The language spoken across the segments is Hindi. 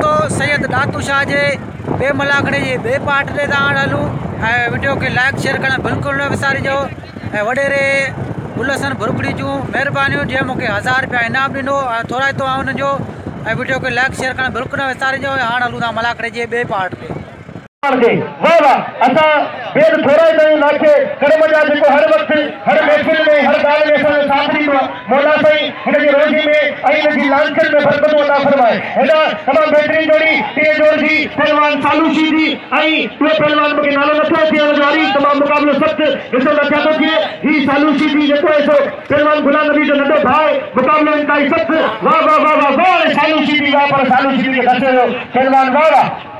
दोस्तों सैयद दातू शाह जे बे मलाखड़े जे बे पार्ट ते हलूं वीडियो के लाइक शेयर करना बिल्कुल न विसारिजो। वडेरे गुलसन भुरकड़ी जूं मेहरबानियों जे मूंखे 1000 रुपया इनाम ॾिनो थोरा तो उनजो वीडियो के लाइक शेयर करना बिल्कुल न विसारिजो। हाणे हलूं था मलाखड़े जे बे पार्ट ते। असां बेद थोरा ई कयूं नाखे करे मजा जेको हर वक्त हर महफिल में हर ॻाल्हि में असांजो साथ ॾींदो आहे। मौला साईं हिन जी रोज़ी में ऐं हिन जी लांछन में बरकत अता फरमाए। हेॾा तमामु बहितरीन जोड़ी टे जोड़ जी पहलवान सालू शीदी ऐं टे पहलवान मूंखे नालो नथो अचे हुनजो वरी तमामु मुक़ाबिलो सख़्तु ॾिसण में अचे थो थिए। ही सालू शीदी जेको आहे सो पहलवान गुलाम नबी जो नंढो भाउ मुक़ाबिलो इंतहाई सख़्तु। वाह वाह वाह वाह वाह सालू शीदी वाह पर सालू शीदी खे घटि हुयो पहलवान वाह वाह।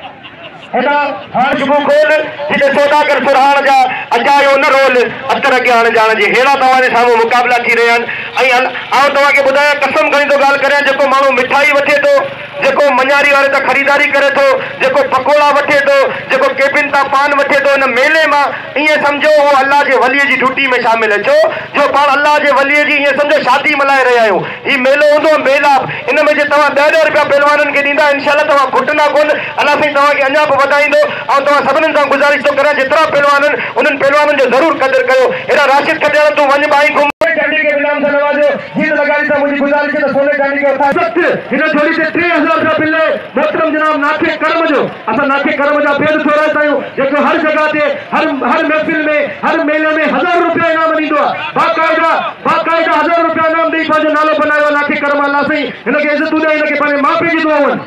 हेॾा हाणे जुगू खोल जिते सौदागर सुरहाण जा अजायो न रोल अतर अॻियां हाणे ॼाण जे अहिड़ा तव्हांजे साम्हूं मुक़ाबिला थी रहिया आहिनि। ऐं आउं तव्हांखे ॿुधायां कसम खणी थो ॻाल्हि करियां जेको माण्हू मिठाई वठे थो जेको मञारी वारे तां ख़रीदारी करे थो जेको पकोड़ा वठे थो जेको केबिन तां पान वठे थो हिन मेले मां ईअं सम्झो उहो अल्लाह जे वलीअ जी ड्यूटी में शामिल आहे। छो जो पाण अल्लाह जे वलीअ जी ईअं सम्झो शादी मल्हाए रहिया आहियूं। हीउ मेलो हूंदो मेला इन में जे तव्हां 10 रुपया पहलवाननि खे ॾींदा इंशाअल्लाह तव्हां घुटंदा कोन। अल्लाह साईं तव्हांखे अञा बि वधाईंदो ऐं तव्हां सभिनीनि सां गुज़ारिश थो करियां जेतिरा पहलवान आहिनि उन्हनि पहलवाननि जो ज़रूरु क़दुरु कयो। हेॾा राशिद खटियाल तूं वञ भाई घुम चांदी के इनाम से नवाजो। जीत लगाई था मुझे गुजारिश है सोने चांदी के उठा सख्त इन थोड़ी से 3000 रुपया मिले मोहतरम जनाब नाखे कर्म जो असा नाखे कर्म जा बेद थोड़ा तायूं जेको हर जगह ते हर महफिल में हर मेले में 1000 रुपया इनाम ॾींदो आहे। बाकायदा 1000 रुपया इनाम ॾेई पंहिंजो नालो बनायो नाखे कर्म अल्लाह साईं हिनखे इज़त ॾे हिनखे पंहिंजे माउ पीउ जी दुआ वञ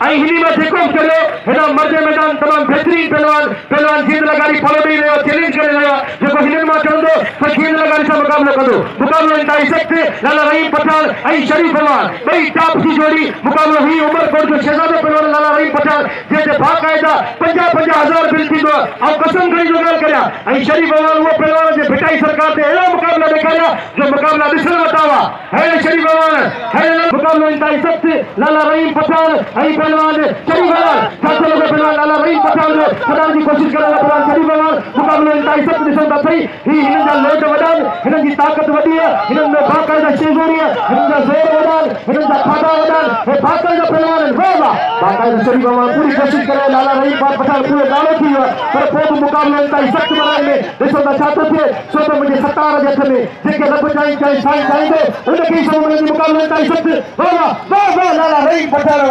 ऐं हिन में जेको करियो हेॾा मर्द मैदान तमामु बहितरीन पहलवान जीत लगारी फॉलो ॾेई रहियो चैलेंज करे रहियो आहे जेको हिननि मां चवंदो त जीत लगारी सां मुक़ाबिलो कंदो। मुक़ाबिलो इंतहाई सख़्तु लाला रहीम पठान ऐं शरीफ पहलवान ॿई टॉप जी जोड़ी मुक़ाबिलो ही उमरकोट जो शहज़ादो पहलवान लाला रहीम पठान जंहिंते बाक़ाइदा 50,000 बिल थींदो आहे। ऐं कसम खणी जो ॻाल्हि करियां ऐं शरीफ पहलवान उहो पहलवान जे भिटाई सरकार ते अहिड़ा मुक़ाबिला ॾेखारिया जो मुक़ाबिला ॾिसण वटा हुआ। है शरीफ पहलवान है मुक़ाबिलो इंतहाई सख़्तु लाला रहीम पठान ऐं पहलवान शरीफ पहलवान साथ लोग पहलवान लाला रहीम पठान जो खटाइण जी कोशिश करे पहलवान शरीफ पहलवान मुक़ाबिलो इंतहाई सख़्तु ॾिसण था सही। ही हिननि जा लोट वॾा हिननि जी ताक़त वॾी आहे हिननि में बाक़ाइदा शेज़ोरी आहे हिननि जा ज़ोर वॾा हिननि जा खाधा वॾा हे बाक़ाइदा पहलवान आहिनि। वाह बाक़ाइदा शरीफ पहलवान पूरी कोशिश करे लाला रहीम पठान पूरो नालो थी वियो पर पोइ बि मुक़ाबिलो इंतहाई सख़्तु बनाए में ॾिसो त छा थो थिए छो त मुंहिंजे सतार जे हथ में जेके रब चाही चाहे साईं चाहींदो उनखे ई सभु मुंहिंजी मुक़ाबिलो इंतहाई सख़्तु। वाह वाह लाला रहीम पठान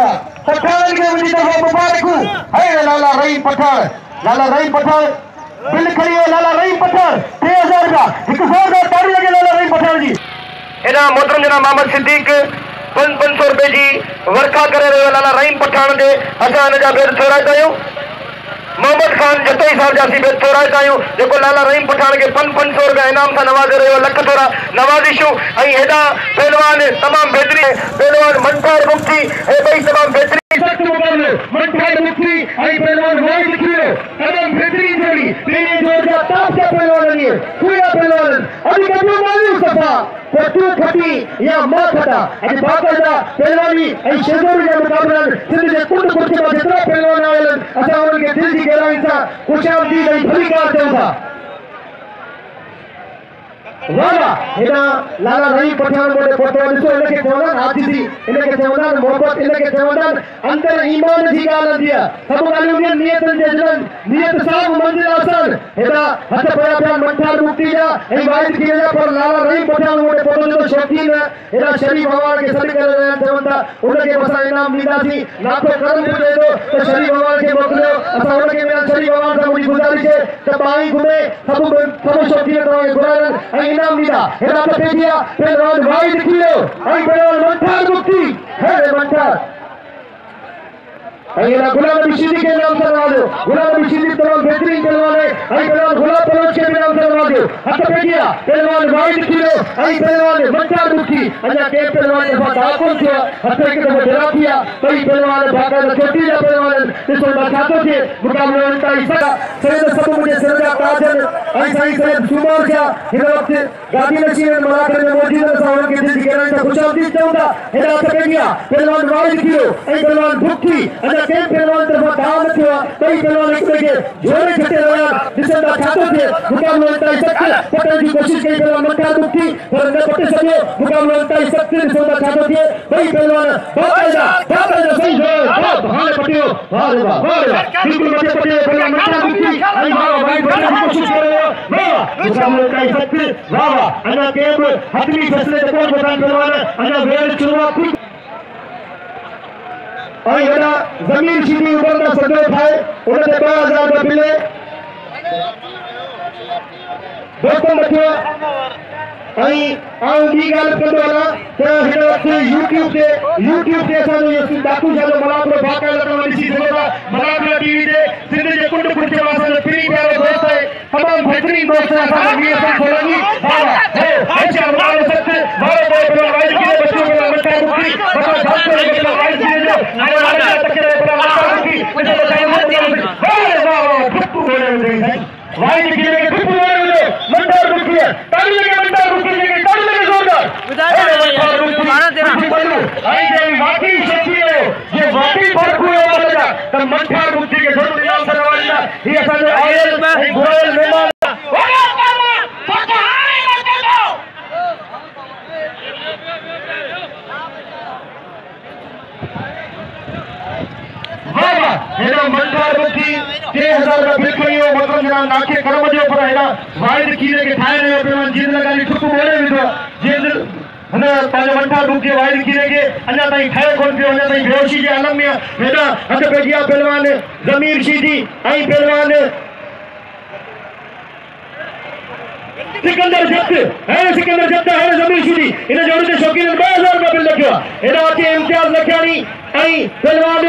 पठान के मुझे तरफ मुबारक है लाला रहीम पठान बिल खड़ी है लाला रहीम पठान 3000 का 1000 ताड़ी लगे लाला रहीम पठान जी। एना मोहतरम जनाब मोहम्मद सिद्दीक 500 रुपए जी वर्खा करे रहियो लाला रहीम पठान दे असां हिन जा बेद थोराईंदा आहियूं। मोहम्मद खान जतोई साहब जासी बेद थोराईंदा आहियूं जेको लाला रहीम पठान के 500 रुपया इनाम सां नवाज़े रहियो लख थोरा नवाज़िशूं ऐं हेॾा पहलवान तमामु बहितरीन पहलवान मंथर भुक्ति हे ॿई तमामु बहितरीन मंथर भुक्ति ऐं पहलवान वाहिद खीरो तमामु बहितरीन जोड़ी ॿिन्ही जोड़ जा टॉप जा पहलवान आहिनि पूरा पहलवान अॼु कढो मायूं सफ़ा तूं खटी या मां खटा अॼु बाक़ाइदा पहलवानी ऐं शेज़ोरी जा मुक़ाबिला सिंध जे कुंड कुर्च मां जेतिरा पहलवान आयल आहिनि असां उन्हनि खे दिलि जी गहराई सां ख़ुशामदीद ऐं भली कार चऊं था। वाला हेॾा लाला रहीम पठान मोटे फोटो ॾिसो इनखे चवंदा आहिनि आजिज़ी इनखे चवंदा आहिनि मोहबत इनखे चवंदा आहिनि अंदर ईमान जी ॻाल्हि हूंदी आहे सभु ॻाल्हियूं हूंदियूं आहिनि नियतुनि जे ज़रिए नियत सां मंज़िल आसान हेॾा हथ पिया पिया मंथर भुक्ति जा ऐं वाहिद खीर जा पर लाला रहीम पठान मोटे फोटो जो शौक़ीन हेॾा शरीफ भॻवान खे सॾु करे रहिया चवनि था उनखे असां इनाम ॾींदासीं लाखो कर्म पुॼे थो त शरीफ भॻवान खे मोकिलियो असां उनखे शरीफ भॻवान सां मुंहिंजी गुज़ारिश आहे त पाणी घुमे सभु शौक़ीन तव्हांखे घुराइनि ऐं इनाम ॾींदा। हेॾा त पेटिया पहलवान वाहिद खीरो ऐं पहलवान मंथर भुक्ति हे मंथर गुलाम नबी शीदी के नाम से नवाजो। गुलाम नबी शीदी तमाम बेहतरीन पहलवान है पहलवान गुलाम पहलवान के नाम से नवाजो। हथ पेटिया पहलवान वाहिद खीरो पहलवान मंथर भुक्ति अञा के पहलवान दफ़ा दाखिल थियो हथ हिकु दफ़ो जरा थिया ॿई पहलवान बाक़ाइदा चोटी जा पहलवान ॾिसो त छा थो थिए मुक़ाबिलो इंतहाई सैयद सभु मुंहिंजे सिर जा ताज आहिनि ऐं साईं सैयद सूमार शाह हिन वक़्तु गादी नशीन मलाखरे में मौजूद आहिनि असां उन्हनि खे दिलि जी गहराई सां ख़ुशामदीद चऊं था। हेॾा हथ पेटिया पहलवान वाहिद खीरो पहलवान भुक्ति अञा के पहलवान तरफ़ां दाव न थियो आहे ॿई पहलवान हिक ॿिए खे जोड़े छटे रहिया ॾिसनि था छा थो थे मुकाबला इंतहाई सख्त पटन की कोशिश कई पहलवान मंथर भुक्ति पर न पट सके मुकाबला इंतहाई सख्त सोदा छातो थे भाई पहलवान बाकायदा सही है हां पटियो वाह बिल्कुल मत पटियो पहलवान मंथर भुक्ति आई वाह भाई पटन की कोशिश कर रहे हो वाह मुकाबला इंतहाई सख्त वाह अना केब हथली फैसले को बतान पहलवान अना वेल शुरुआत और हेड़ा जमीर शीदी ऊपर का सदो ठाए उन्हें 2000 रुपए मिले दोस्तों मथियो आई आऊं दी गाल कंदो वाला तो हेड़ा से YouTube ते असा जो सिंध दातू शाह जो मलाखरो बाका लटो ॾिसी सघो मलाखरा टीवी ते सिंध जे कुंड कुंड जे वास्ते फ्री प्यारो दोस्त है तमाम बेहतरीन दोस्त है असा वीर सां खोलंगी वाह अच्छा वाह सख्त वाह पे वाइज के बच्चों के मंथर भुक्ति बता डाक्टर के वाइज के जो आने वाला तकरे पर मंथर भुक्ति मुझे बताइए वाह ठुक बोले मुझे वाइज के ठुक बोले मुझे मंथर भुक्ति ताली लगे मंथर भुक्ति के ताली लगे जोरदार आई जे वाकई शक्ति है ये वाकई फर्क हुआ वाला तो मंथर भुक्ति के जरूर इनाम सरवाना ये असा जो आयल गुरायल मेहमान हेड़ा मंथर भुक्ति 3000 का बिल्कुल मतलब जना नाके कर्म जो पर हेड़ा वाइड खीरे के ठाए रहे पहलवान जीत लगानी ठुक बोले विधो जीत हने पांच मंथर भुक्ति वाइड खीरे के अन्या ताई ठाए कोन पियो अन्या ताई बेहोशी के आलम में हेड़ा हथ पे गया पहलवान जमीर शीदी आई पहलवान सिकंदर जब्त है जमीर शीदी इन जोड़े ते शौकीन 2000 का बिल रखियो हेड़ा के इम्तियाज लखयानी आई पहलवान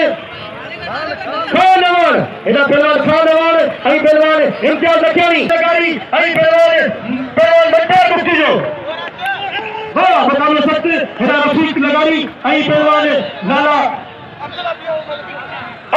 खानवान इधर पहलवान खानवान आई पहलवान इम्तियाज लखयानी ligari आई पहलवान मंथर भुक्ति जो वाह मुकाबला सख्त इधर रफीक ligari आई पहलवान लाला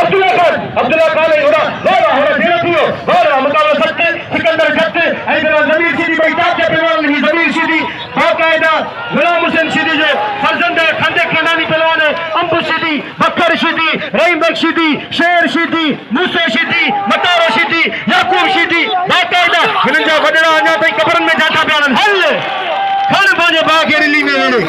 अब्दुल्ला खान होड़ा वाह देना थियो वाह मुकाबला सख्त सिकंदर सख्त आई पहलवान जमीर शीदी भाई साहब के पहलवान नहीं जमीर शीदी बाकायदा गुलाम हुसैन शीदी जो फर्जंद खंदे खानदानी पहलवान अंबु शीदी बकर शीदी रहीम शीदी शेर शीदी मूसा शीदी मतारो शीदी याकूब शीदी बाकायदा हिनन जा वडड़ा अञा ताईं कबरन में जाता पिया हल पांजे बा के रिली में वेले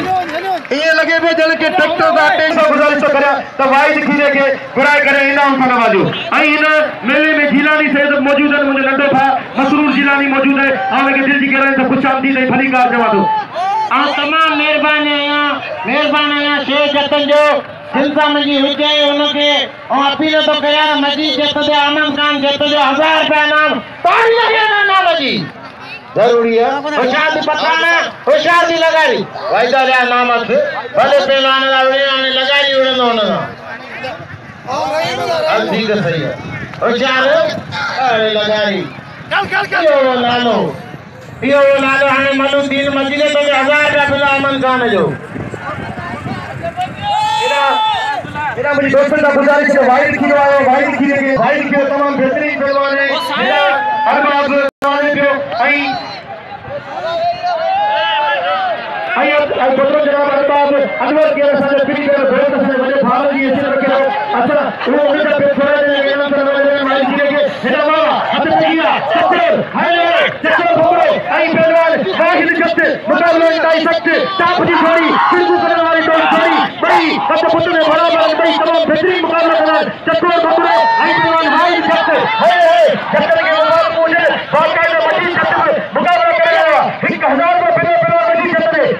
ये लगे पे जल के टक्टो का टेंसो गुजारिश तो करया तो वाइज खीरे के गुराए करे इनाम खाना वाजो आई इन मेले में जिलानी सैयद मौजूद है मुझे नंदो था मसरूर जिलानी मौजूद है आवे के दिल जी कह रहे हैं तो कुछ आमदी नहीं फलीकार जवा दो आ तमाम मेहरबान आया शेख जतन जो दिलसा मजी हुजे उनके और अपील तो कया मजीद जत दे अमन खान जत जो 1000 रुपया नाम पानी लगे ना मजी जरूरी है होशादी पठाना होशादी लगारी वाइदा रे नाम है भले पहलवान ने लगारी उड़नो ना अब ठीक है सही है होशार अरे लगारी कल यो नालो हने मनु दिन मजिले तो 1000 रुपया बिल अमन खान जो मेरा मुझे दोस्तों का गुजारिश है वाइड खीरो आयो वाइड खीरो तमाम बेहतरीन पहलवान है मेरा हर बात पहलवान जो आई बदरो जनाब अरबाब अनवर के साथ फ्री कर बहुत से बड़े भारत जी ऐसे रखे हो अच्छा वो उनका पे थोड़ा देर इनाम करवाने वाली जी के हेडा बाबा हाथ में किया चक्कर हाय चक्कर भोरो आई पहलवान वाहिद जत्ते मुकाबला इंतहाई सख्त टाप जी छोड़ी फिर करने वाली टोली छोड़ी बड़ी अब पुत्र ने बड़ा बड़ी तमाम बेहतरीन मुकाबला करा चक्कर भोरो आई पहलवान वाहिद जत्ते हाय चक्कर के बाद मुझे बाकायदा मशीन जत्ते मुकाबला करेगा 1000 रुपए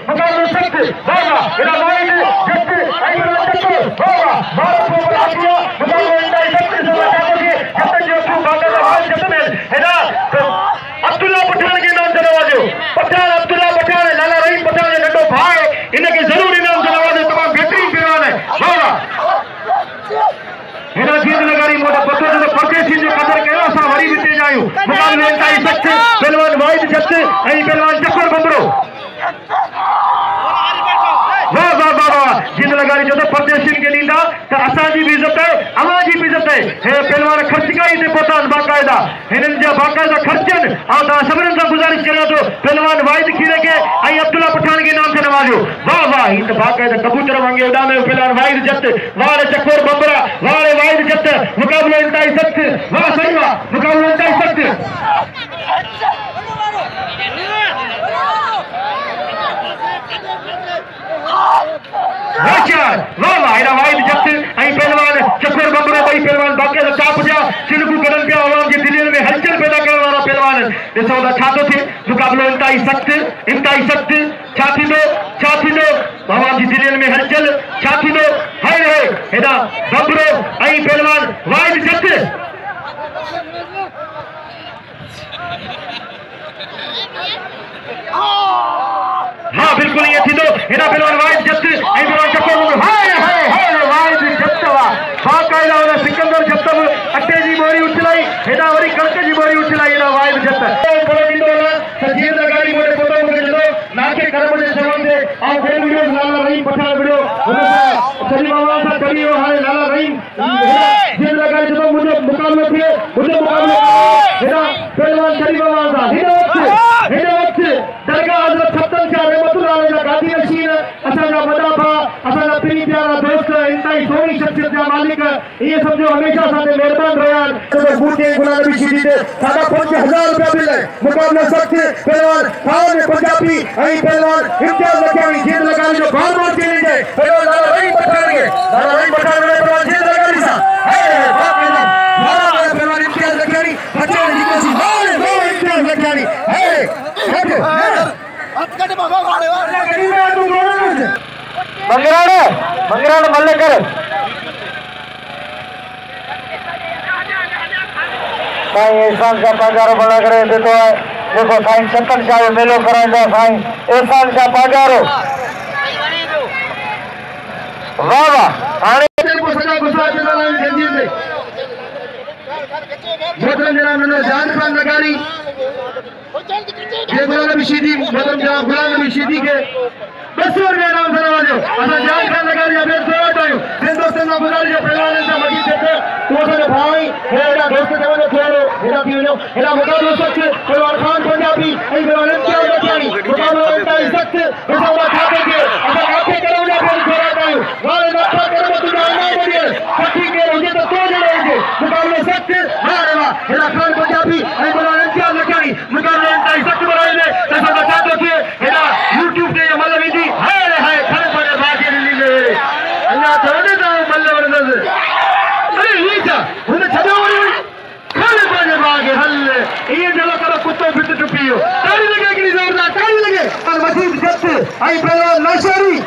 मुकाबला सख्त बाबा इधर वाइड जत्ते आई पहलवान चक्कर बाबा भारत को बना दिया मुकाबला इंतहाई सख्त से बचा के जत्ते जो बाकायदा हाल जत्ते में हेडा अब्दुल्ला पठान के नाम से नवाजो पठान अब्दुल्ला पठान लाला रहीम पठान नंढो भाई इनके जरूर इनाम से नवाजो तमाम बेहतरीन पहलवान है बाबा हेडा जीत लगारी मोटा पत्थर जो परदेसी जो कदर कयो असा वरी भी तेज आयो मुकाबला इंतहाई सख्त पहलवान वाइड जत्ते आई पहलवान चक्कर बंबरो वाह वाह वाह वाह जिन लगारी जो तो परदेसी के नींदा तो असा जी भी इज्जत है अवा जी भी इज्जत है हे पहलवान खर्चकाई दे पतान बाकायदा हिनन जा बाकायदा खर्चन और ता सबरन से गुजारिश करा तो पहलवान वाइद खीरे के आई अब्दुल्ला पठान के नाम से नवाजो वाह वाह इन तो बाकायदा कबूतर मांगे उड़ा में पहलवान वाइद जत्ते वाह रे चक्कर बबरा वाह रे वाइद जत्ते मुकाबला इंतहाई सख्त वाह सही वाह मुकाबला इंतहाई सख्त ॾिसो त छा थो थिए मुक़ाबलो इंतहाई सख़्तु छा थींदो भगवान जी दिलनि में हलचल छा थींदो हाय हेॾा बबरो ऐं पहलवान वाहिद जत हाँ बिल्कुल ये थी तो हेड़ा पहलवान वाहिद जत ऐं पहलवान चकोर हाय वाहिद जत बाक़ायदा उन सिकंदर जत अटे जी बोरी उछलाई हेड़ा वरी कणक जी बोरी उछलाई हेड़ा वाहिद जत बड़ो ॾींदो न जीअं त गाड़ी मोटे पोतो मूंखे ॾिनो नाके कर्म जे सेवन ते ऐं ॿिए वीडियो लाला रहीम पठान विडियो हुन सां सॼी माण्हुनि सां कढी वियो हाणे लाला रहीम जीअं त गाड़ी जो मुंहिंजो मुक़ाबलो थिए हेड़ा पहलवान शरीफ बाबा सां हेॾे वक़्तु दरगाह हज़रत छप्पन शाह रहमतुल्लाह जा गादी नशीन असांजा वॾा भाउ असांजा प्रिय प्यारा दोस्त इंतहाई सोनी शख़्सियत जा मालिक इहे सम्झो हमेशह असांखे महिरबान रहिया आहिनि बूटे गुलाम नबी शीदी ते साढा 5000 रुपया बिल मुक़ाबलो सख़्तु पहलवान खान पंजाबी ऐं पहलवान इम्तियाज़ लखियाणी जीत लगानी जो बार-बार चैलेंज है पहलवान लाला रहीम पठान में पहलवान जीत लगानी सां पहलवान इम्तियाज़ लखियाणी बचाने जी कोशिश इम्तियाज़ लखियाणी मंगराड़ मल्ले कर साईं एहसान शाह पाजारो बना करे देतो है देखो साईं छप्पन शाह मेलो कराईंदा साईं एहसान शाह पाजारो वाह वाह हाणे को सजा गुस्सा चला जंजीर में मोहतरम जनाब ननो जान खान लगारी ये गुलाम नबी शीदी मोहतरम जनाब गुलाम नबी शीदी के 200 रुपया नाम से नवाजो असा जान खान लगारी अबे सोट आयो दिन दोस्तन ना गुजारी जो पहलवान से मजीद देते तो असा भाई हेड़ा दोस्त के वने थोड़ो हेड़ा पीनो हेड़ा मुकाबलो सख्त पहलवान खान पंजाबी ए पहलवान इम्तियाज़ लखियाणी मुकाबलो इंतहाई सख्त बेचारा खाते के असा आखे करो ना फिर थोड़ा आयो वाले नखा कर मत जाना बढ़िया सखी के होजे तो जड़े होजे मुकाबलो सख्त हां वाह हेड़ा खान पंजाबी ए पहलवान इम्तियाज़ लखियाणी मुकाबलो इंतहाई सख्त बनाई ले तसा बचा तो के हेड़ा YouTube ते मल विधी हाय खड़े पड़े बाजे लीले अल्लाह थोड़े तो मल वरदस अरे ये क्या हुन छडो वरी खड़े पड़े बागे हल ये जलो करो कुत्तो बिट टुपियो ताली लगे कि जोरदार ताली लगे और मजीद जत आई पहलवान लाशारी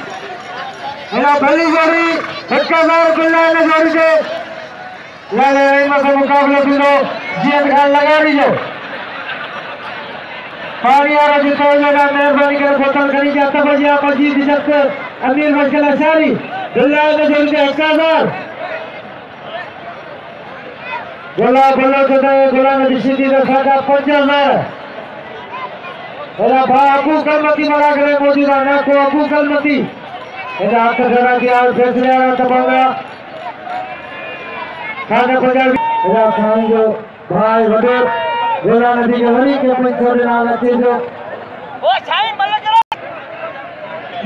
मेरा पहली जोड़ी 1000 गुल्ला ने जोड़ी के लाले रहीम से मुकाबला दिनो जीत खान लगा रही पानी आ रहा जितना लगा मेहरबानी कर बोतल करी के तबजिया मजीद इज्जत अमीर मशकल अशारी दुल्ला ने जोड़ के 1000 गोला बोलो तो गुलाम नबी शीदी का सादा 5000 बोला भा अबू कलमती मरा करे मौजूदा ना को अबू कलमती इधर हाथ जरा दिया और फैसले आ रहा तबागा खाना पंजाबी इधर खान जो भाई वडे गुलाम नबी के वली के कोई छोड़े ना आते जो ओ छाई मलकरा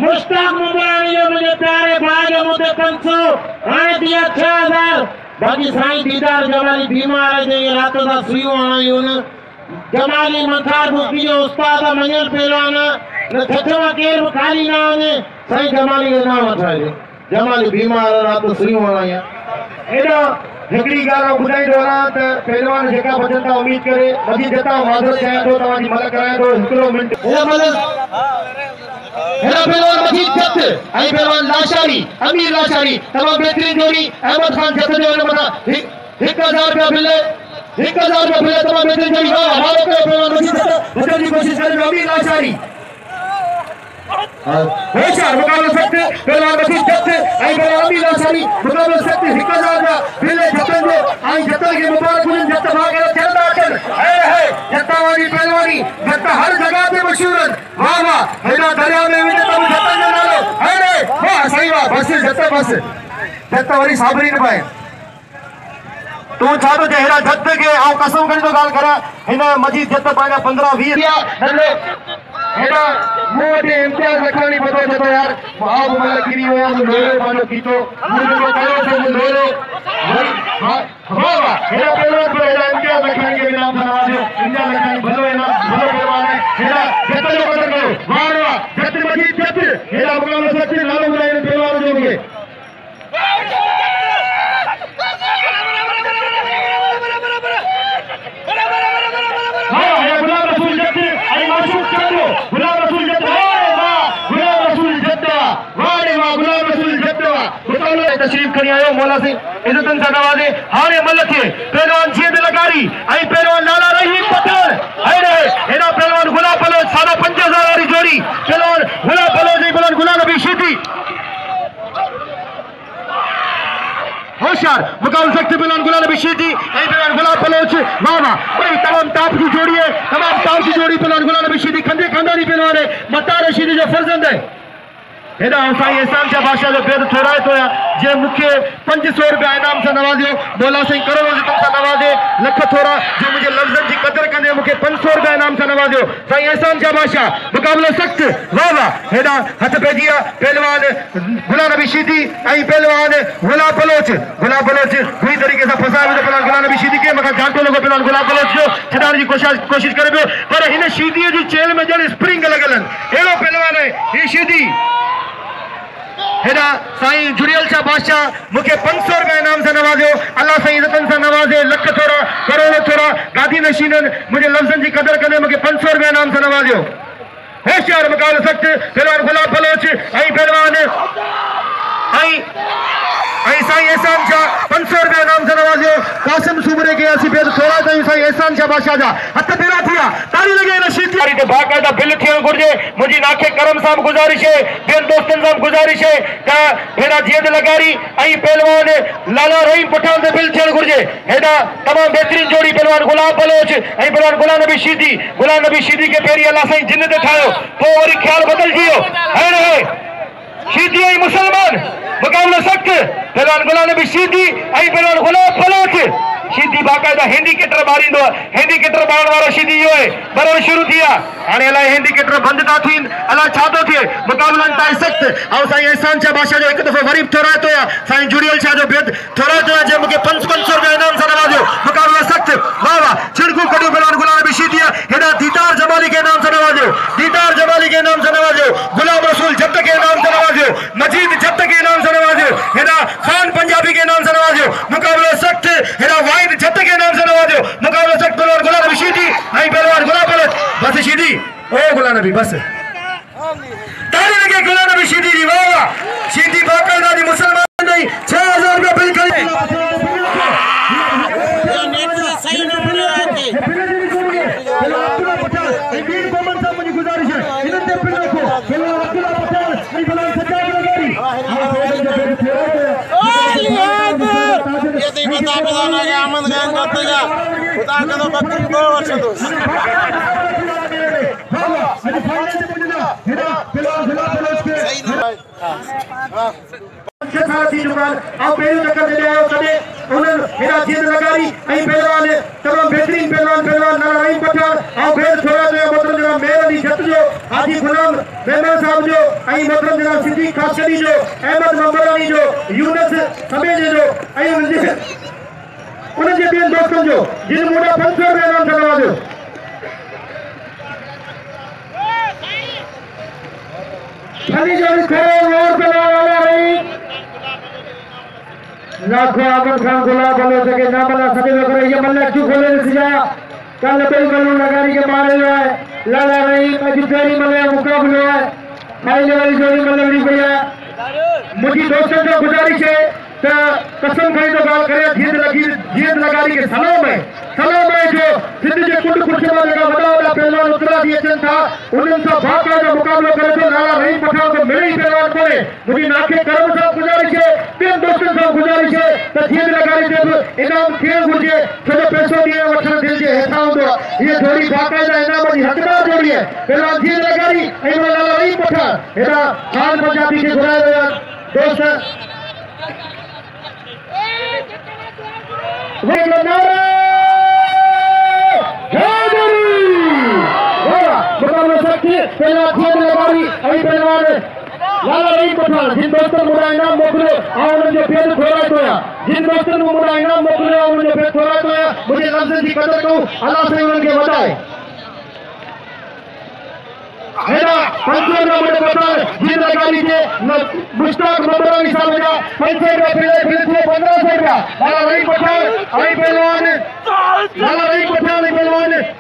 मुश्ताक मुबारक ये मुझे प्यारे भाई मुझे 500 आए दिया 6000 बाकी साईं दीदार जमाली बीमार है ये रातों दा सुयो आयो न जमाली मंथार भुक्ति जो उस्ताद मंगल पहलवान न छठवा केर खाली ना आने साईं जमाली के नाम अथाए जमाली बीमार रात सुयो आया एडा हिकड़ी गाल बुधाई दोरा त पहलवान जेका बचन था उम्मीद करे बदी जता मादर चाहे तो तवाजी मदद कराए तो हिकड़ो मिनट हे मदद हेला पहलवान मजीद जत आई पहलवान लाशारी अमीर लाशारी तमाम बेहतरीन जोड़ी अहमद खान जत जो ने मथा 1000 रुपया मिले 1000 रुपया मिले तमाम बेहतरीन जोड़ी हमारे को पहलवान मजीद जत बचने की कोशिश करे अमीर लाशारी होशियार मुकाबला सख्त पहलवान मजीद जत आई पहलवान अमीर लाशारी मुकाबला सख्त 1000 रुपया मिले जतन जो आई जतन के मुबारक गुलन जत भागे चलदा चल है जत्ता वाली पहलवानी जत्ता हर जगह पे मशहूर वाह वाह हेडा दरिया में विने तुम जत्ता जो नालो अरे वाह सही वाह बस जत्ता वरी साबरी न पाए तू छा तो हेडा जत के आ कसम करी तो गाल करा हिन मजीद जत पाया 15-20 नल्ले हेडा मोटे इम्तियाज़ लखियाणी पतो जतो यार आप मल गिरी होया मेरे पानो कीतो मुझे को कयो से मेरे वाह वाह हेडा पहलवान पर हेडा इम्तियाज़ लखियाणी के नाम नवाजो इम्तियाज़ लखियाणी भलो है ना भलो पहलवान है हेडा जत जो कदर करो वाह वाह जत मजीद जत हेडा मुकाबला सच्चे नालो बुलाए पहलवान जो के हां खड़ी आयो मौला सिंह इज्जतन सा नवाजे हाने मलखे पहलवान जीद लगारी आई पहलवान लाला रहीम पठान आई रहे हेना पहलवान गुलाम बलोच 5000 वाली जोड़ी पहलवान गुलाम बलोच जी पहलवान गुलाम नबी शीदी होशियार मुकाबला सकते पहलवान गुलाम नबी शीदी आई पहलवान गुलाम बलोच वाह वाह बड़ी तमाम ताप की जोड़ी है तमाम ताप की जोड़ी पहलवान गुलाम नबी शीदी खंदे खानदानी पहलवान है मतार शीदी जो फर्जंद है हेदा साईं एहसान शाह बादशाह जो बेद थोड़ा तो जे मुख्य 500 रुपया इनाम से नवाजियो मौला साईं करोड़ों से तुमसे नवाजे लख थोड़ा जो मुझे लफ्जन की कदर कंदे मुख्य 500 रुपया इनाम से नवाजियो साईं एहसान शाह बादशाह मुकाबलो सख्त वाह वाह हेदा हथ पे दिया पहलवान गुलाम नबी शीदी आई पहलवान गुलाम बलोच पूरी तरीके से फंसा हुआ पहलवान गुलाम नबी शीदी के मगर घाटो लोगो पहलवान गुलाम बलोच जो छडाण की कोशिश करे पियो पर इन शीदी जी चेल में जण स्प्रिंग लगलन एड़ो पहलवान है ये शीदी हेदा साईं जुड़ियल शाह बादशाह मुखे 500 रुपया इनाम से नवाजो अल्लाह साईं इज्जतन से नवाजे लख थोड़ा करोड़ थोड़ा गादी नशीनन मुझे लफ्जन की कदर करे मुखे 500 रुपया इनाम से नवाजो होशियार मुकाबला सख्त पहलवान गुलाम बलोच आई पहलवान आई साईं एहसान शाह 500 रुपया इनाम से नवाजो कासिम सूबरे के असी बेद थोड़ा ताईं साईं एहसान शाह बादशाह जा हथ पेरा थिया ताली लगे न शीदी ते बाकायदा बिल थियण घुर्जे मुझी नाखे करम साहब गुजारिश है बेन दोस्तन साहब गुजारिश है का भेड़ा जीद लगारी आई पहलवान लाला रहीम पठान से बिल थियण घुर्जे हेदा तमाम बेहतरीन जोड़ी पहलवान गुलाम बलोच आई पहलवान गुलाम नबी शीदी के पेरी अल्लाह साईं जिन ते ठायो तो वरी ख्याल बदल जियो है रे शीदी आई मुसलमान मुकाबला सख्त पहलवान गुलाम नबी शीदी आई पहलवान गुलाम बलोच शीदी बाकायदा हैंडीकेटर मारींदो हैंडीकेटर मारण वारो शीदी जो है बरोबर शुरू थिया हाणे अलाए हैंडीकेटर बंद था थीन अला छा तो थिए मुकाबला ताई सख्त और साईं एहसान शाह बादशाह जो एक दफो वरी थोड़ा तो साईं जुड़ियल शाह जो बेद थोड़ा तो जे मुके 500 रुपया इनाम से नवाजो मुकाबला सख्त वाह वाह छिड़कू कडियो पहलवान गुलाम नबी शीदी हेदा दीदार जमाली के नाम से नवाजो गुलाम रसूल जब्त के नाम से नवाजो मजीद जब्त के नाम से नवाजो हेदा खान पंजाबी के नाम से नवाजो मुकाबला सख्त हेदा वाहिद जब्त के नाम से नवाजो मुकाबला सख्त पहलवान गुलाम नबी शीदी आई पहलवान गुलाम बलोच बस शीदी ओ गुलाम नबी बस ताली लगे गुलाम नबी शीदी जी वाह वाह शीदी बाकायदा दी मुसलमान नहीं 6000 रुपया बिल करे सही न बने आके अब्दुल्ला पठान वीर मोहम्मद साहब मुझे गुजारिश है इनते पे रखो अब्दुल्ला पठान पहलवान सजाद लगारी ये दी बता बजाना के अमन खान करते जा खुदा के तो बकरी 2 वर्ष दो सही न आप पहले चक्कर दे आयो कदे उन्हें मेरा जीत लगारी आई पहलवान तमाम बेहतरीन पहलवान लाला रहीम पठान आओ भेद थोड़ा जो मतलब जरा मेरा दी जत जो हाजी गुलाम मेहमान साहब जो आई मतलब जरा सिंधी खासरी जो अहमद मंबरानी जो यूनस समेज जो आई उन्हें जे बेन दोस्तन जो जिन मोड़ा 500 रुपया इनाम करवा दो खाली जो खरो और पहलवान रही लाखों अवन खान गुलाम बलोच के ना बना सभी लोग ये मल्ला क्यों खोले सिजा कल बिल्कुल लगारी के मारे जो है लाला रहीम अजफेरी मल्ला मुकाबला है खाली वाली जोड़ी मल्लवी भैया मुझी दोस्तों को गुजारिश है कसम खाई तो गाल करे जीत लगारी के सलाम है जो सिंध के कुंड कुर्सियों में बड़ा पहलवान उतरा दिए था उन्हें सब भागा जो मुकाबला करे तो लाला रहीम पठान को मिले ही पहलवान को मुझे नाके करम साहब गुजारिश है तीन दोस्तों साहब गुजारिश है तो जीत लगारी जब इनाम खेल गुजे छोटे पैसों दिए वठन दिल के हेठा होंदो ये जोड़ी बाकायदा इनाम जी हकदार जोड़ी है पहलवान जीत लगारी ऐं लाला रहीम पठान हेड़ा खान पंजाबी के घुराए विया दोस्त लाला रहीम पठान जिन दोस्तों मुड़ा इनाम मोकलो उन्हें पेद थोड़ा तो जिन दोस्तों मुड़ा इनाम मोकलो उन्हें पेद थोड़ा तो मुझे लफ्ज़न की कदर करूं अल्लाह से उनके वधाए हेड़ा 500 रुपया मुझे पठान जिन लगारी के मुश्ताक मंबरानी साहब जा 500 रुपया फिर 1500 रुपया लाला रहीम पठान आई पहलवान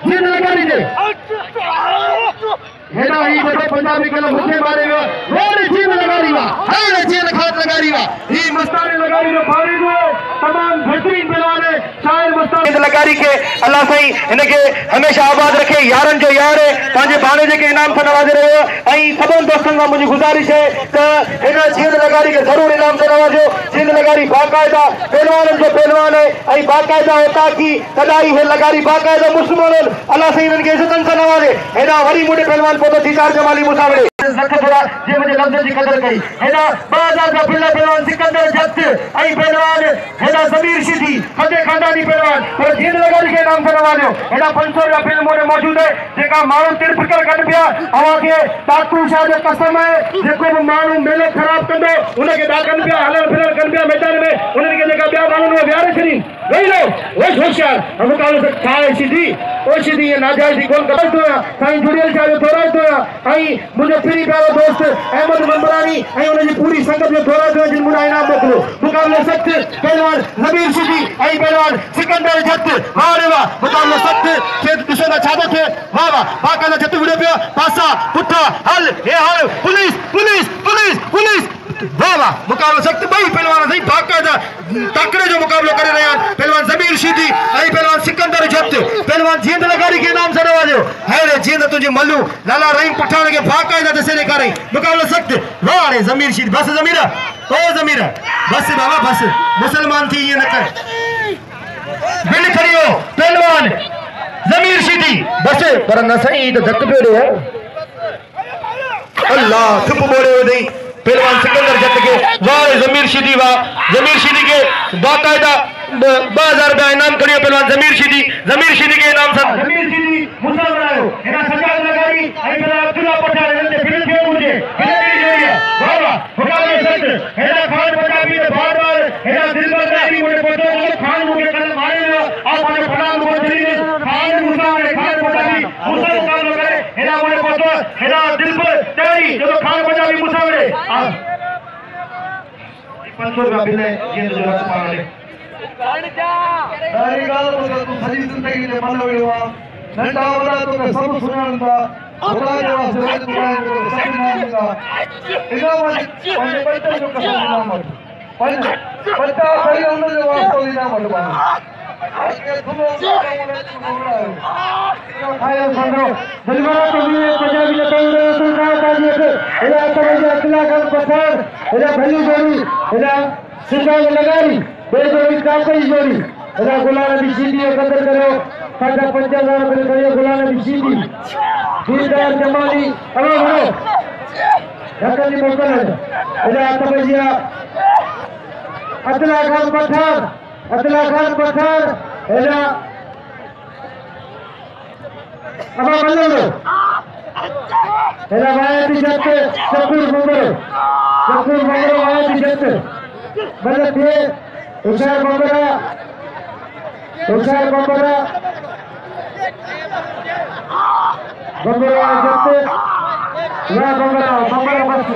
जिन लगारी के हेड़ा ही मतलब पंजाबी कल मुझे मारे हुआ रोड जीन लगारी हुआ हर जीन खात लगारी हुआ ये मस्तानी लगारी जो भारी जो तमाम बेहतरीन पहलवान है शायर मस्तानी लगारी के अल्लाह सही इनके हमेशा आबाद रखे यारन जो यार है पांचे भाणे जे के इनाम से नवाजे रहे हो आई सबन दोस्तन का मुझे गुजारिश है कि इन जीन लगारी के जरूर इनाम से नवाजो जीन लगारी बाकायदा पहलवान जो पहलवान है आई बाकायदा होता की कदाई है लगारी बाकायदा मुस्लिम अल्लाह सही इनके इज्जतन से नवाजे हेना वरी मोटे पहलवान पोतो दीदार जमाली मुसावड़े रख थोड़ा जे मुझे लफ्ज़ की कदर कई हेना 2000 का बिल्ला पहलवान सिकंदर जट आई पहलवान हेना ज़मीर शीदी फतेह खानदानी पहलवान और जीन लगारी के नाम से नवाजो हेना 500 रुपया फिल्म मोरे मौजूद है जेका मानू तिर फिकर कट पिया अवा के दातू शाह जो कसम है जेको भी मानू मेलो खराब कंदो उनके दाकन पिया हलर फिलर कन पिया मैदान में उनके जेका बिया मानू ने बियारे छरी वही लो वो होशियार हम काल से छाए शीदी ओ शीदी ये नाजायज कोन कर दो साईं जुड़ियल चाहे थोड़ा दो आई मुझे प्री प्यारो दोस्त अहमद मंबरानी आई उनकी पूरी संगत में थोड़ा दो जिन मुना इनाम मोकलो मुकाबले सख्त पहलवान ज़मीर शीदी आई पहलवान सिकंदर जट वाह रे वाह मुकाबले सख्त खेत दिसना चाहते थे वाह वाह बाकायदा जट वीडियो पे पासा पुठा हल ये हल पुलिस पुलिस पुलिस पुलिस वाह वाह मुकाबला सख्त भाई पहलवान सही बाकायदा तकड़े जो मुकाबला करे रहे हैं पहलवान ज़मीर शीदी आई पहलवान सिकंदर जट पहलवान जींद लगारी के नाम से नवाजो है रे जींद तुझे मल्लू लाला रहीम पठान के बाकायदा दसे ने करे मुकाबला सख्त वाह रे ज़मीर शीदी बस ज़मीरा ओ ज़मीरा बस बाबा बस मुसलमान थी ये न कर बिल करियो पहलवान ज़मीर शीदी बस पर न सही तो झक पेड़े है अल्लाह चुप बोले हो नहीं पहलवान सिकंदर जट के वाह ज़मीर शीदी के बाकायदा 2000 रुपया इनाम करियो पहलवान ज़मीर शीदी के इनाम से ज़मीर शीदी मुसलमान बनायो एना सजाद लगारी आई मेरा अब्दुल्ला पठान ने फिल्म के मुझे फिल्म की जोड़िया वाह वाह मुकाबले सख्त एना खान पंजाबी ने बार-बार एना दिलबर नाबी मुझे पतो खान मुझे कल मारे आप ने फलान को चली खान मुसावड़े खान पंजाबी मुसलमान लोग करे एना मुझे पतो एना दिलबर तेरी जो खान पंजाबी मुसावड़े 500 रुपया बिल है ये जो रख पाले दारी गाल तो तू सजी जिंदगी ने मन विवा नंदा वडा तो सब सुनांदा खुदा जो वास्ते तू तो सब मानूंगा इना पंज बच्चे जो कसम ना मत पंज बच्चा सही उन जो वास्ते ना मत बानो के तुम आयो संगो दिलवारा तो भी पंजाबी ने कह रहे तो का काजिए थे एला तो अब्दुल्ला खान पठान एला भली जोड़ी एला सिंगाल लगारी बेजोड़ी का कोई जोड़ी एला गुलाम नबी शीदी कदर करो साडा 5000 रुपए करियो गुलाम नबी शीदी दीदार जमाली अवा भरो ढकनी मोकल एला तबजिया अब्दुल्ला खान पठान एला अवा बल्लो एला वायती जत चकुर बंगरो वायती जत मतलब थे होशियार बंगरा जत्ते या बंगरा बस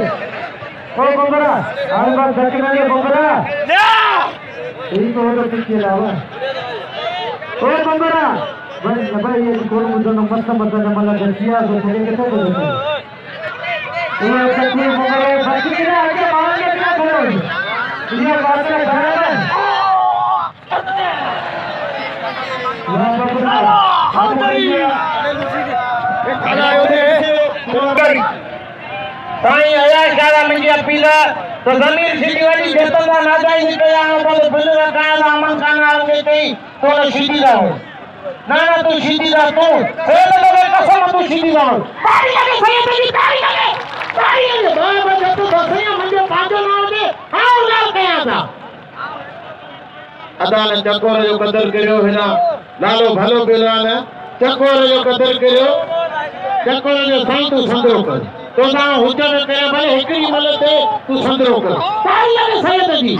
ओ बंगरा आन बार झटके वाले बंगरा यही तो होता किसके अलावा ओ बंगरा भाई ये कौन मुझे नंबर मतलब गलतियां तो चले के तो बोलते ये सच्ची बंगरा बाकी के आगे मारने क्या बोलो ये बात है ताई आया शादा मुझे अपील तो ज़मीर शीदी वाली जेतना नाजायज कया तो बिल रखाया अमन खान आगे कई तो शीदी दा ना तू शीदी दा तू ए लगे कसम तू शीदी दा तारी लगे सही तेरी तारी लगे बाबा जब तू बसया मुझे पाजो ना दे हां लाल कया था अदान चकोर जो कदर करियो है ना लालो भलो पहलवान चकोर जो कदर करियो चकोर जो साईं तू संदरो कर तो ना हुजर करे भले एकरी मल ते तू संदरो कर ताई लगे सही जी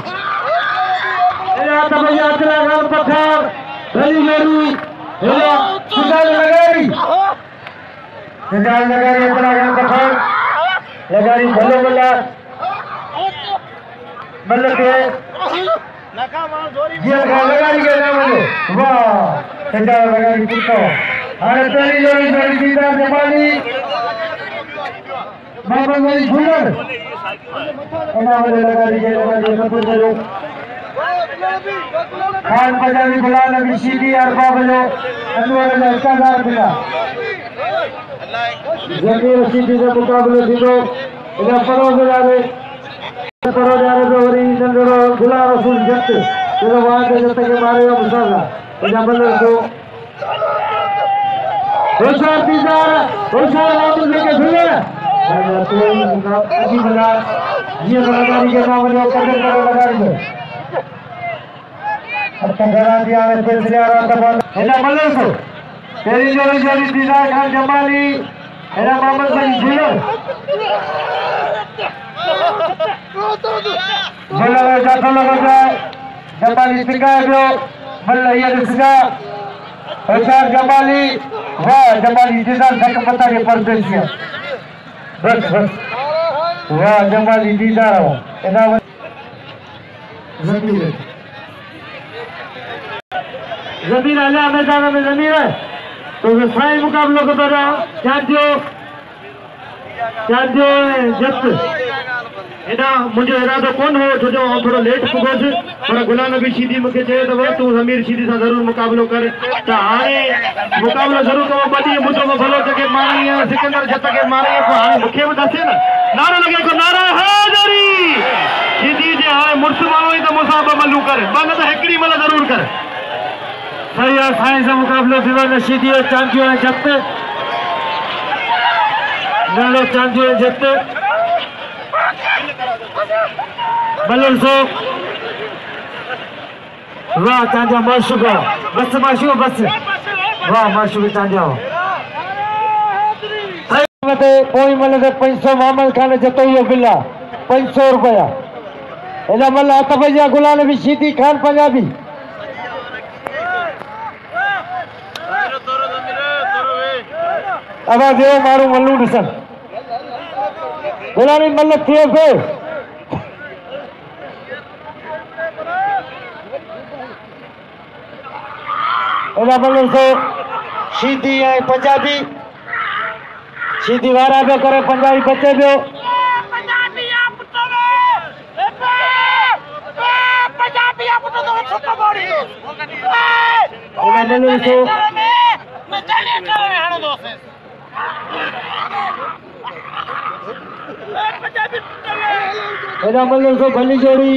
एला तबया अब्दुल्ला खान पठान भली जोड़ी एला सिंगाल लगारी अब्दुल्ला खान पठान लगारी भलो भला के ये लगारी के नाम लो वाह सिंगाल लगारी पुतो अरे तेरी जोड़ी दीदार जमाली मोहम्मद वली झूलर इना वाले लगा दीजिए कबूल करो खान पंजाबी गुलाम नबी शीदी और बाबलो अनवर ने 1000 मिला जमीर शीदी के मुकाबले दिलो इधर परो जा रहे तो वरी नंदरो गुलाम रसूल जत तो वहां के जत के मारे मुसाला इधर बल्ले तो होशियार दीदार होशियार आदमी लेके झूले तो अजी बना ये लगारी के नाम में कदर करो लगारी में अब तगड़ा दिया में सिलसिले आ रहा था इधर बल्ले तो तेरी जोड़ी दीदार खान जमाली इधर मोहम्मद वली झूलर बल्ला जाता लगा जाए जमाली सिंगा जो बल्ला ये सिंगा होशियार जमाली वाह जमाली दीदार तक पता के परदेसिया बस वाह जमाली दीदार हो इना जमीर आला मैदान में जमीर है तो साई मुकाबलों को दौरा चांदियो जत इना मुझे इरादो कोन हो छो जो थोड़ा लेट पुगोस पर गुलाम नबी शीदी मुके चए तो तू जमीर शीदी सा जरूर मुकाबलो कर त हाने मुकाबलो जरूर कम बदी मुतो में भलो जके मारी है सिकंदर जत के मारी है तो हाने मुखे में दसे ना नारा लगे को नारा हैदरी शीदी जे हाने मुर्समाओ तो मुसाब मलू कर बन तो हेकड़ी मल जरूर कर सही है साइंस मुकाबलो दीवान शीदी और चांदियो जत नालो चांदियो जत बल्लर सो वाह चांजा माशुका बस माशुका बस वाह माशुका चांजा मते कोई मले ते 500 मोहम्मद खान जतो यो बिल्ला 500 रुपया एदा मल्ला तबजा गुलाम नबी शीदी खान पंजाबी अब देव मारू मल्लू दसन गुलाम नबी मल्ल थियो पे एदा बल्लर सो शीदी है पंजाबी शीदी वारा पे करे पंजाबी बच्चे जो पंजाबी आप तो पंजाबी आप तो छोटा बॉडी एदा बल्लर सो मैं चले चले हानो दोस्त एदा बल्लर सो भली जोड़ी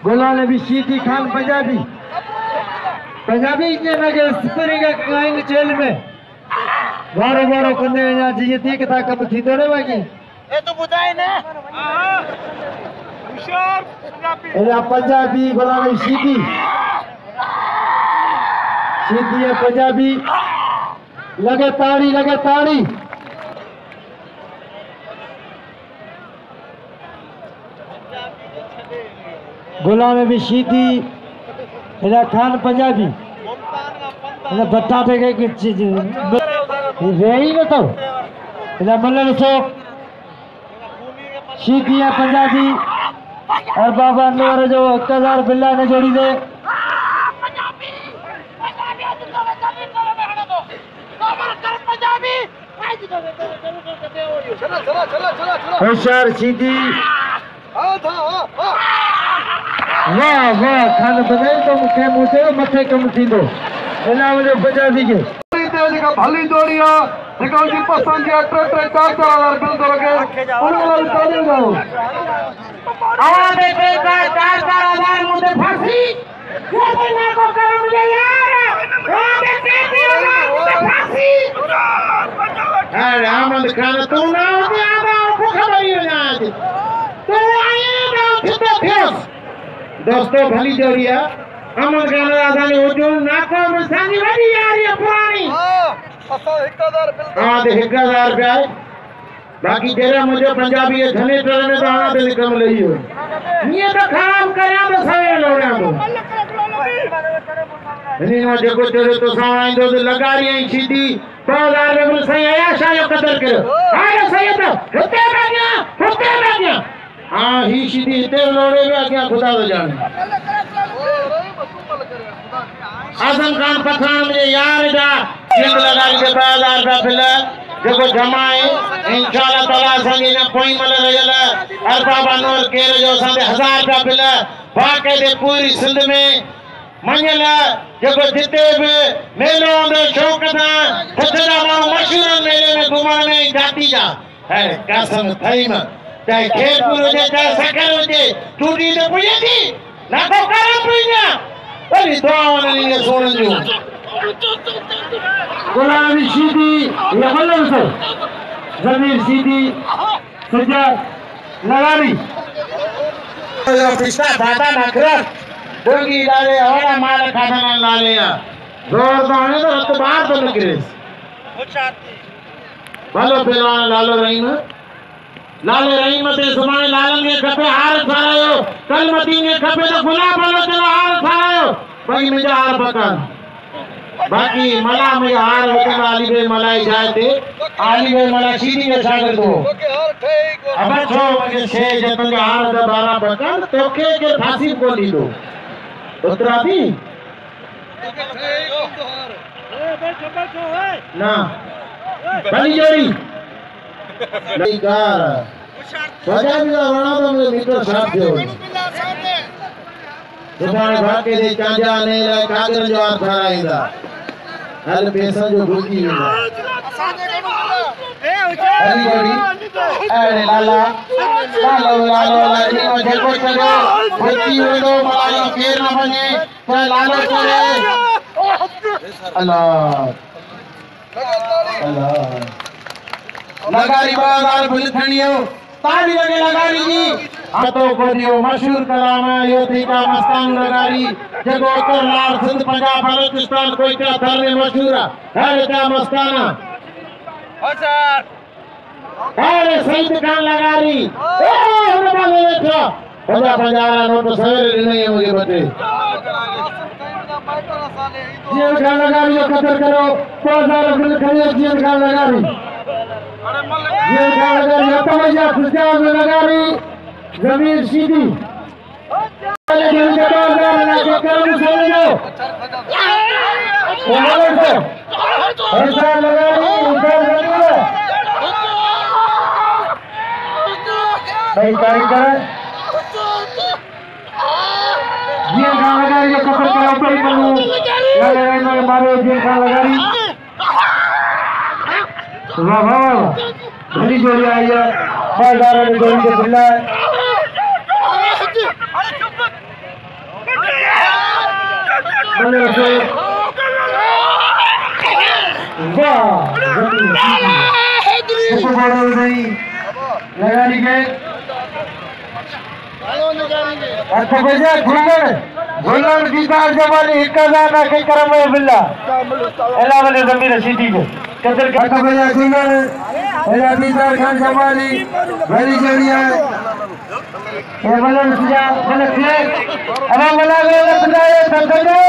गुलाम नबी शीदी खान पंजाबी इतने लगे स्परिंग काइन जेल में बारो बारो कंदे या जी थी कि ता कब थी तो रे बाकी ए तो बुधाए ने हुशार पंजाबी एला पंजाबी गुलाम नबी शीदी है पंजाबी लगे ताड़ी गुलाम नबी शीदी इला खान पंजाबी इला बटाटे के चीज रही न तो इला मल्लर सो शीदी है पंजाबी और बाबा नूर जो 1000 बिल्ला ने जोड़ी दे होशियार शीदी वाह वाह खान बदल तो मुखे मुझे मथे कम थींदो इना मुझे पंजाबी के जेका भली जोड़िया जेका उनकी पसंद है 4-4 बिल तो लगे उन वाला चालू जाओ आवाज पे 4-4 मुझे फांसी ये ना को करो मुझे यार आवाज पे मुझे फांसी अरे अहमद खान तू ना आवा खबर ही ना तो आए ना कितना फेस दोस्तों भली जोड़िया अमन गाना आदानी हुजूर नाको मुसानी वडी यारी पुरानी असा 1000 बिल हां दे 1000 रुपया बाकी जेरा मुझे पंजाबी है धने तरह में तो आना बिल कम लई हो ये तो खराब करा तो सवे लोड़ा तो नहीं ना देखो तेरे तो साईं दो लगारी आई सीधी 2000 में सही आया शायो कदर करो आया सही तो हुते गया हां ही सीधी ते लोड़े में क्या खुदा तो जाने आजम खान पठान में यार जिंद लगारी के 2000 रुपया फिल जो जमा है इंशाल्लाह ताला संगी ने कोई मल रजल अरबा बनोर केर जो संगे 1000 रुपया फिल बाके दे पूरी सिंध में मंगल जो जिते भी मेलो में शौक था सचरा मां मशहूर मेले में घुमण में जाती जा है कसम थई में चाहे खेतपुर हुजे चाहे सकल हुजे टूटी तो पुजे थी ना को करम पुजा वरी दुआवन ने सोन जो गुलाम शीदी ये बल्लम से जमीर शीदी सजा लगारी जो पिछला दादा नखरा डोंगी लाले और माल खाना लाले जोर तो है तो रत बाहर तो निकले भलो पहलवान लालो रहीम ते सुभाणे लालन के खपे हार थारायो कल मती ने खपे तो गुलाम भलो चलो हार थारायो भाई मुझे हार पकान बाकी मला मुझे हार होके आली बे मलाई जाए थे आली बे मला सीधी के सागर दो अब छो मुझे छे जतन के हार द 12 पकान तो के फांसी को ली दो उतरा भी ना बड़ी जोड़ी लिगार वजह भी वणा तो मुझे मित्र साहब जो सुभाणे भाके दे चांजा ने कागर जो हाथ थाराईंदा हल पैसा जो भुलजी वेंदा बड़ी जोड़ी अरे लाला लालो जेको चलो भुलजी वेंदो मलाई केर न बने तो लालो करे अल्लाह लगारी 2000 भूल खणियो ताली लगे लगारी जी तो को दियो मशहूर कलाम है यो थी का मस्तान लगारी जगो उत्तर लाल सिंध पंजाब बलूचिस्तान कोई क्या थर में मशहूर है क्या मस्ताना हसन अरे सईद खान लगारी ए हमरा ले बैठो 50 नोट सवेरे नहीं है मुझे बटे जीवन खान लगारी जो कदर करो 2000 भूल खणियो जीवन खान लगारी ये लगारी तवज्जो खुशजाब लगारी जमीर शीदी वाले दिन के 2000 लगे करम सुन लो ऐसा लगारी उधर लगा भाई कारीगर ये गाना लगारी जो कपड़ के ऊपर करूं लगारी मारो ये गाना लगारी वाह वाह बड़ी जोड़ी आई है 2000 में जोड़ी के बिल्ला बल्ले से वाह इसको बड़ा नहीं लगानी के अच्छा भैया गुलम दीदार जमाली 1000 ना के करम में बिल्ला एला वाले जमीर सीधी को कदर का अच्छा भैया गुलम एला दीदार खान जमाली बड़ी जोड़ी है ये बलन सुजा Malakhre अब Malakhre खुदाए सदका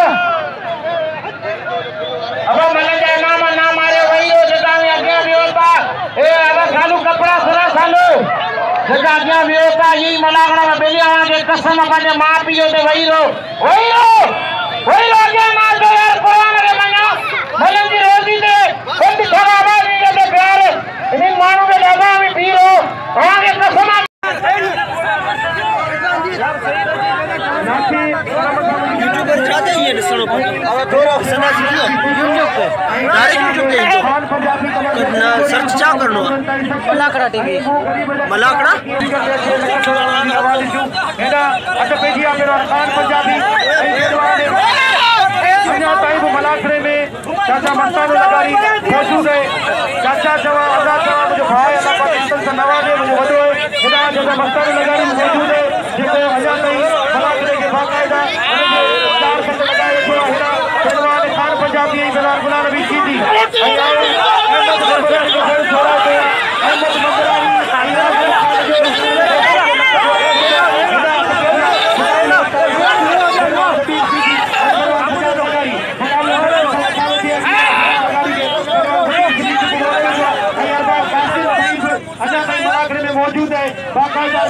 अब Malakhre ना मारे वही हो जगह में आगे भी होता ए अब खालू कपड़ा सरा खालू जगह आगे भी होता यही Malakhre में बेलिया के कसम अपने मां पियो तो वही रो आगे मार दो यार कुरान के मना भलन की रोटी दे कोई खराब नहीं के प्यार इन मानू के दादा में पीरो आगे कसम यूट्यूबर चाहते हैं ये सुनो अब थोड़ा सना सीखियो यूट्यूब पे डायरेक्ट यूट्यूब पे ना सर्च क्या करनो Malakhra टीवी Malakhra एडा अच्छा पेजिया मेरा खान पंजाबी दुनिया ताई वो Malakhre में चाचा मंथर लगारी मौजूद है चाचा जवा आजाद जवा मुझे भाई अल्लाह पाक से नवाजे मुझे वदो खुदा चाचा मंथर लगारी मौजूद है जिसे आजाद ताई Malakhre के बाकायदा चार शब्द लगाए जो है पहलवान खान पंजाबी बिलाल गुलाम नबी सीधी अहमद मंगरारी मौजूद है बाकायदा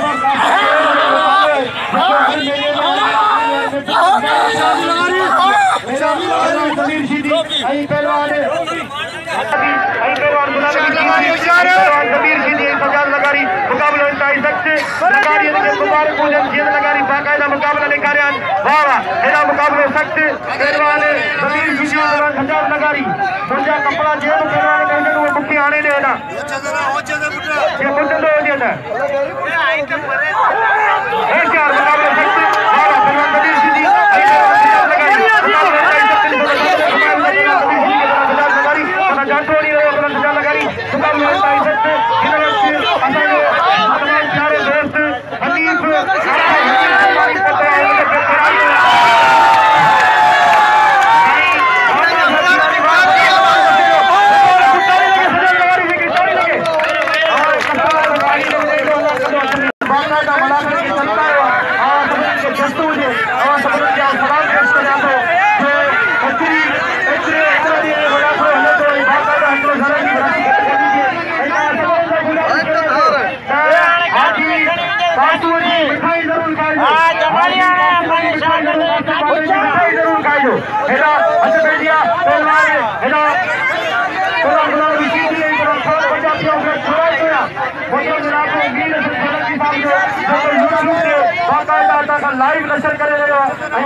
पहलवान पेहलवान गुलाम पेहलवान जमीर शीदी सजाद लगारी मुकाबला इंतहाई सख्त लगारी मुबारक पूजन जीत लगारी बाकायदा मुकाबला निकारियान वाह वाह एड़ा मुकाबलो सख्त पेहलवान जमीर शीदी पेहलवान सजाद लगारी मुंजा कपड़ा जे पेहलवान कहने वो मुक्की आने दे एड़ा ये मुंडो हो जाता है चार मुकाबला सख्त वाह वाह पेहलवान जमीर शीदी सजाद लगारी जाटोड़ी अपना सजाद लगारी मुकाबला इंतहाई सख्त प्यारे दोस्त हनीफ लाइव नशर करे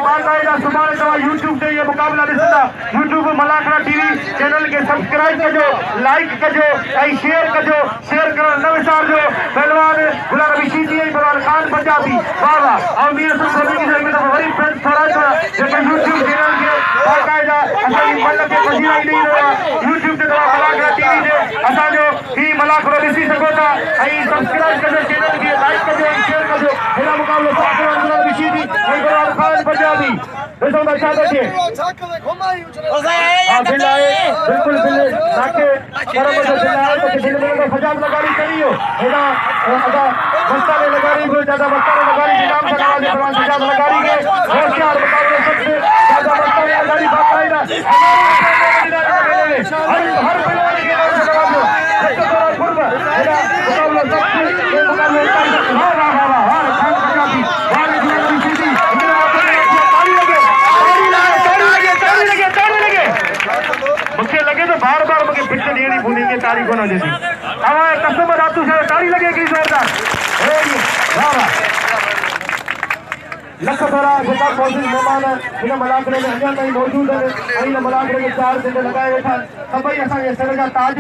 बाकायदा सुभाणे तव्हां यूट्यूब ते ये मुकाबला ॾिसंदा यूट्यूब मलाखरा टीवी चैनल के सब्सक्राइब कजो लाइक कजो ऐं शेयर कजो शेयर करण न विसारजो पहलवान गुलाम शीदी ऐं पहलवान खान पंजाबी वाह वाह ऐं मीर सुखी खे हिकु दफ़ो वरी फ्रेंड्स थोराइजो जेके यूट्यूब चैनल खे बाकायदा असांजी मन खे वधाई ॾेई रहियो आहे यूट्यूब ते तव्हां मलाखरा टीवी ते असांजो ही मलाखरो ॾिसी सघो था ऐं सब्सक्राइब कजो चैनल खे लाइक कजो ऐं शेयर कजो हेॾा मुकाबलो गुलाम शीदी ऐं पहलवान खान पंजाबी ॾिसो था छा थो थिए बिल्कुलु सजाद लगारी करी हो हेॾा मस्ताने लगारी ज्यादा मस्ताने लगारी के नाम से नवाजे पहलवान सजाद लगारी के होशियार मुकाबले सख्त ज्यादा मस्ताने लगारी बाकायदा हर पहलवान के नाम से नवाजो मुकाबला सख्त मुकाबला वाह वाह वाह वाह खान पंजाबी मुझे लगे तो बार बार मुझे पिट ॾियणी पवंदी तारी कोन ॾिसी तव्हां कसम दातू शा तारी लगे की जोरदार वाह वाह लख थोरा जेका मौजूद मेहमान हिन मलाखरे में अञा ताईं मौजूद आहिनि ऐं हिन मलाखरे में 4 दिन लॻाए वेठा सभई असांजे सिर जा ताज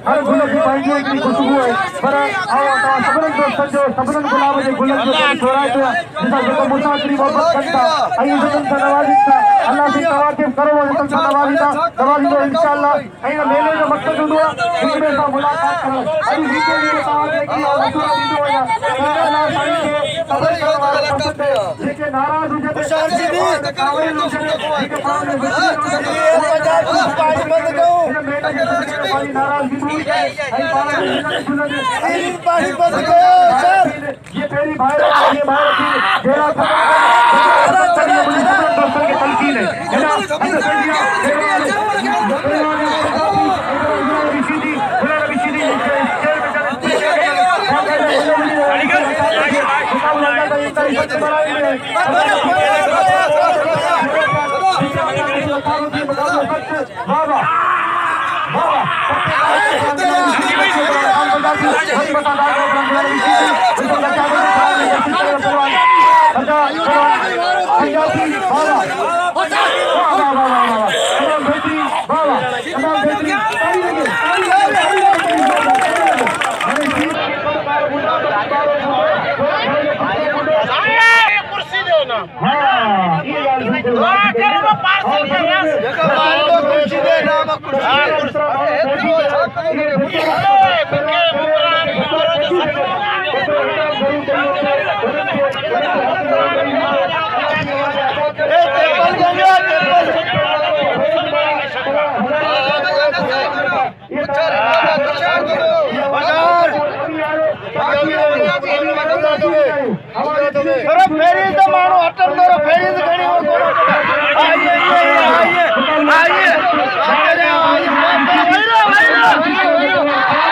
हर गुल जी पंहिंजी हिकिड़ी ख़ुशबू आहे पर तव्हां सभिनीनि दोस्तनि जो सभिनीनि गुलाब जे गुलनि जो थोराइजो जिसां जेको मुसाफ़िरी मोहबत कनि था ऐं इज़तनि सां नवाज़ीनि था अल्लाह जी तव्हांखे करोड़ो इज़तनि सां नवाज़ींदो इंशाअल्लाह ऐं हिन मेले जो मक़सदु हूंदो आहे हिक ॿिए सां मुलाक़ात करणु अॼु वीकेंड ते तव्हांखे हिकिड़ी मशहूरु थींदो आहे जेके नाराज़ हुजनि ये मेरी भाई ये तलकीन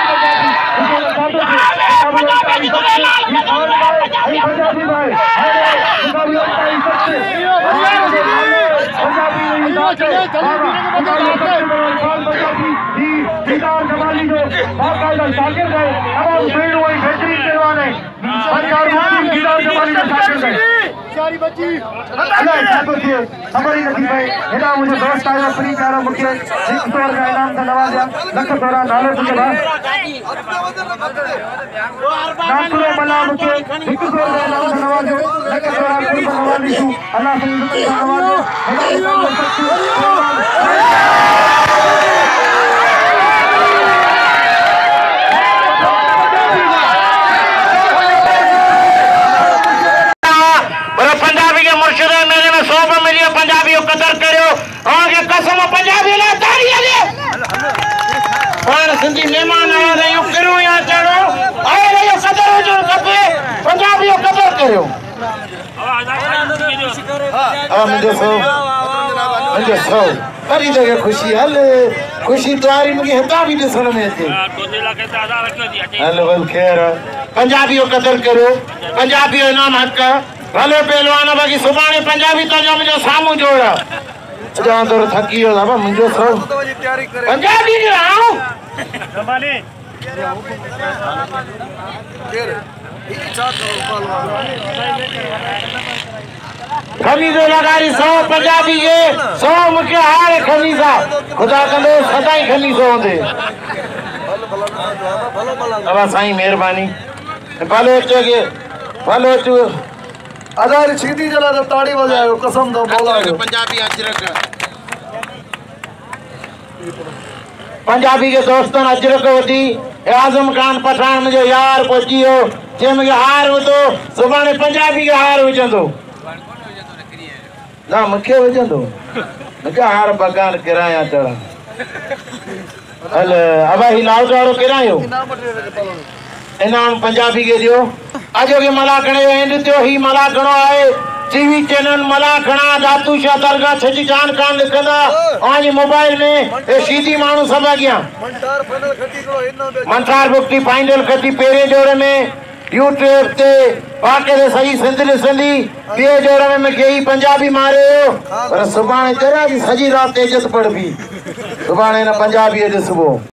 दीदार जमाली जो बाकायदा शागिर्द है तमाम पेड़ वही बेहतरीन पहलवान है मंथर भुक्ति दीदार जमाली जो शागिर्द है सारी बच्ची अल्लाह ठाकुर जी हमारी नसीब है हेदा मुझे दोस्त आया फ्री प्यारा मुझे एक तौर का इनाम से नवाजा लख तोरा नाले तुझे बा नाखरो मला मुझे एक तौर का इनाम से नवाजो लख तोरा कुल नवाजी तू अल्लाह से नवाजो हेदा सिंधी मेहमान आया रहियो करो या चढ़ो आए रहियो कदर हुजण खपे पंजाबी कदर करियो मुझे सो करी जगह खुशी हल खुशी तुम्हारी मुझे हिता भी ॾिसण में अचे हल वल खैर पंजाबी कदर करो पंजाबी इनाम हक भले पहलवान बाकी सुभाणे पंजाबी तजो मुझे सामू जोड़ा ॼाण तो थकी वियो बाबा मुझे सो पंजाबी जो आओ जमाली खमीज़ लगारी 100 पंजाबी के 100 मुखे हार खमीज़ा खुदा कंदो सदाई खमीज़ो होंदे अब साईं मेहरबानी भले अचे भले अचो अदार छीदी जला तो ताड़ी बजायो कसम दो मौला पंजाबी अजरक पंजाबी के दोस्तन अजरक वठी आजम खान पठान मुझे यार पहुंचियो जे मुझे हार वतो सुभाणे पंजाबी के हार विझंदो ना मुखे विझंदो मुखे हार बगान किराया चढ़ा हल अब ही लाल वारो किरायो इनाम पंजाबी के दियो अजो के मलाखणे एंड त्यो ही मलाखणो आए टीवी चैनल मलाखणा दातू शाह दरगाह चचजान कान लिखंदा आनी मोबाइल में ए सीधी मानू सब गया मंथर भुक्ति फाइनल खती पेरे जोड़े में यूट्यूब ते पाके दे सही सिंधी सिंधी बे जोड़े में के ही पंजाबी मारे पर सुभाणे तेरा भी सजी रात तेजस पड़ भी सुभाणे ना पंजाबी अज सुबह